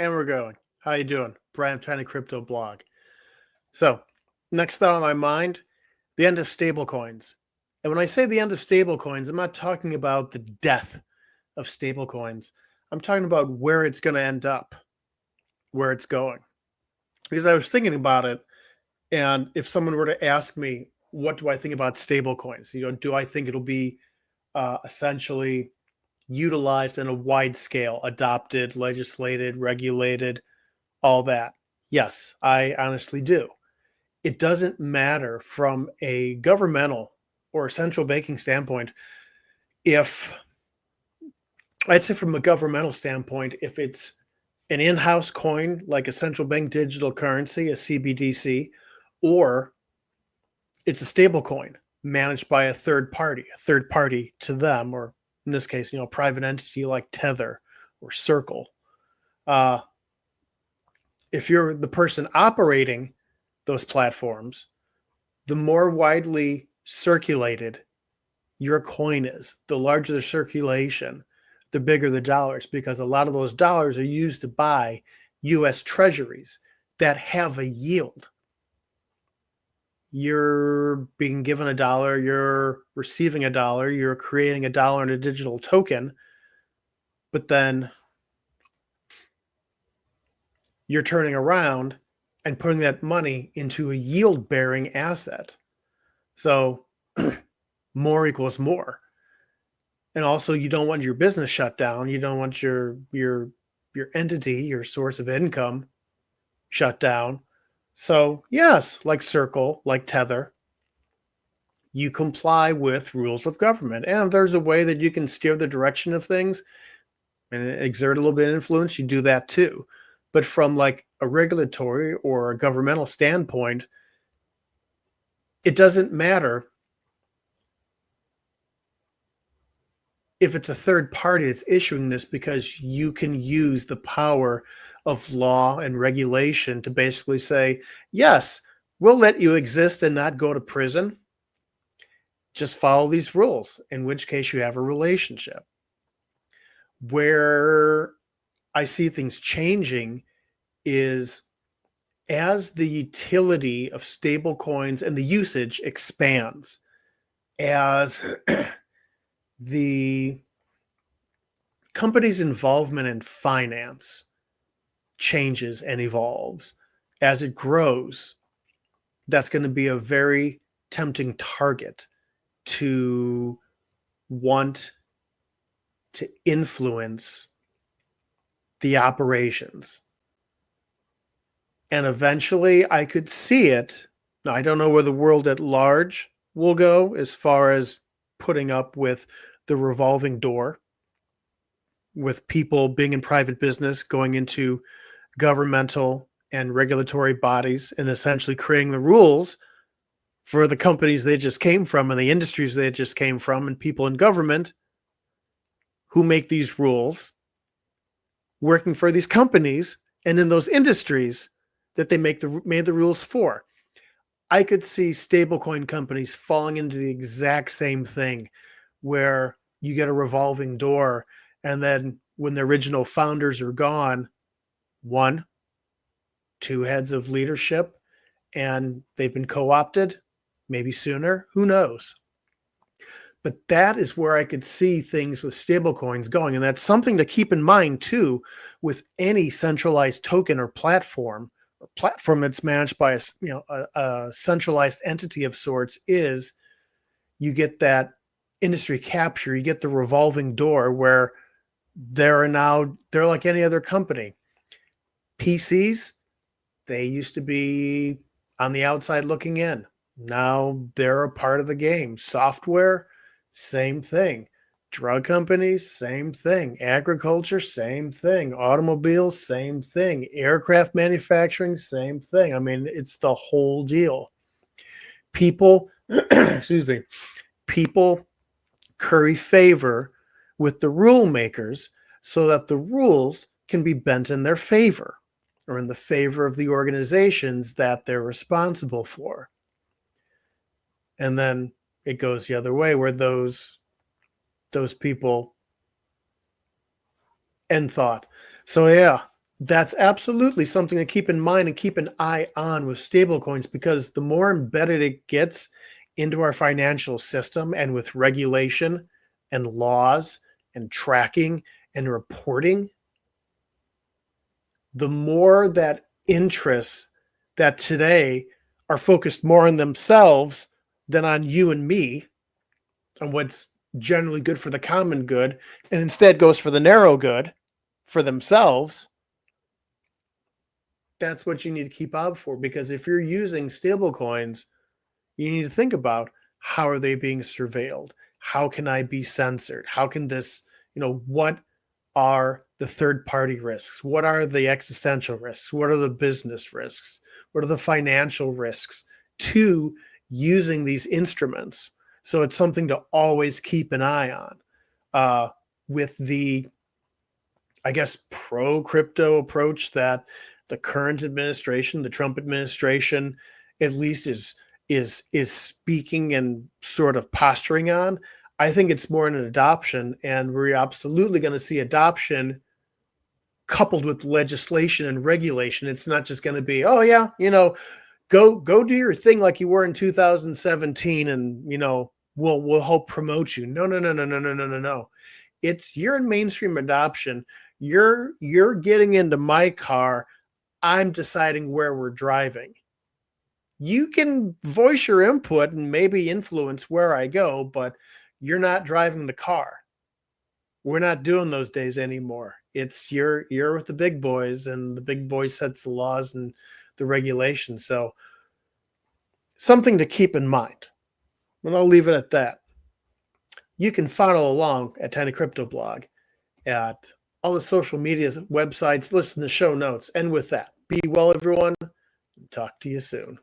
And we're going. How you doing? Brian, TINYCRYPTOBLOG. So, next thought on my mind, the end of stablecoins. And when I say the end of stablecoins, I'm not talking about the death of stablecoins. I'm talking about where it's going to end up, where it's going. Because I was thinking about it, and if someone were to ask me, what do I think about stablecoins? Do I think it'll be essentially utilized in a wide scale, adopted, legislated, regulated, all that? Yes, I honestly do. It doesn't matter from a governmental or central banking standpoint if I'd say from a governmental standpoint, if it's an in-house coin like a central bank digital currency, a CBDC, or it's a stable coin managed by a third party to them, or in this case, a private entity like Tether or Circle. Uh, if you're the person operating those platforms, the more widely circulated your coin is, the larger the circulation, the bigger the dollars, because a lot of those dollars are used to buy US treasuries that have a yield. You're being given a dollar, you're receiving a dollar, you're creating a dollar in a digital token, but then you're turning around and putting that money into a yield bearing asset. So more equals more. And also you don't want your business shut down. You don't want your entity, your source of income shut down. So yes, like Circle, like Tether, you comply with rules of government. And if there's a way that you can steer the direction of things and exert a little bit of influence, you do that too. But from like a regulatory or a governmental standpoint, it doesn't matter if it's a third party that's issuing this, because you can use the power of law and regulation to basically say, yes, we'll let you exist and not go to prison. Just follow these rules, in which case you have a relationship. Where I see things changing is as the utility of stable coins and the usage expands, as the company's involvement in finance changes and evolves, as it grows, that's going to be a very tempting target to want to influence the operations. And eventually I could see it. Now, I don't know where the world at large will go as far as putting up with the revolving door, with people being in private business, going into governmental and regulatory bodies and essentially creating the rules for the companies they just came from and the industries they just came from, and people in government who make these rules working for these companies and in those industries that they made the rules for. I could see stablecoin companies falling into the exact same thing, where you get a revolving door, and then when the original founders are gone, one, two heads of leadership, and they've been co-opted, maybe sooner, who knows? But that is where I could see things with stablecoins going. And that's something to keep in mind too, with any centralized token or platform that's managed by a centralized entity of sorts, is you get that industry capture, you get the revolving door where they're like any other company. PCs, they used to be on the outside looking in. Now they're a part of the game. Software, same thing. Drug companies, same thing. Agriculture, same thing. Automobiles, same thing. Aircraft manufacturing, same thing. I mean, it's the whole deal. People, excuse me, people curry favor with the rule makers so that the rules can be bent in their favor, or in the favor of the organizations that they're responsible for. And then it goes the other way, where those people end thought. So yeah, That's absolutely something to keep in mind and keep an eye on with stablecoins, because the more embedded it gets into our financial system and with regulation and laws and tracking and reporting, the more that interests that today are focused more on themselves than on you and me, on what's generally good for the common good, and instead goes for the narrow good for themselves. That's what you need to keep out for, because if you're using stable coins, you need to think about, how are they being surveilled? How can I be censored? How can this, what are the third party risks? What are the existential risks? What are the business risks? What are the financial risks to using these instruments? So it's something to always keep an eye on. With the, I guess, pro crypto approach that the current administration, the Trump administration, at least is speaking and sort of posturing on. I think it's more an adoption, and we're absolutely going to see adoption coupled with legislation and regulation. It's not just going to be, oh yeah, go do your thing like you were in 2017, and we'll help promote you. No, no, no, no, no, no, no, no, no. It's, you're in mainstream adoption. You're getting into my car. I'm deciding where we're driving. You can voice your input and maybe influence where I go, but you're not driving the car. We're not doing those days anymore. It's, you're with the big boys, and the big boys sets the laws and the regulations. So something to keep in mind. And I'll leave it at that. You can follow along at TinyCryptoBlog at all the social medias, websites, listen to show notes. And with that, be well, everyone. Talk to you soon.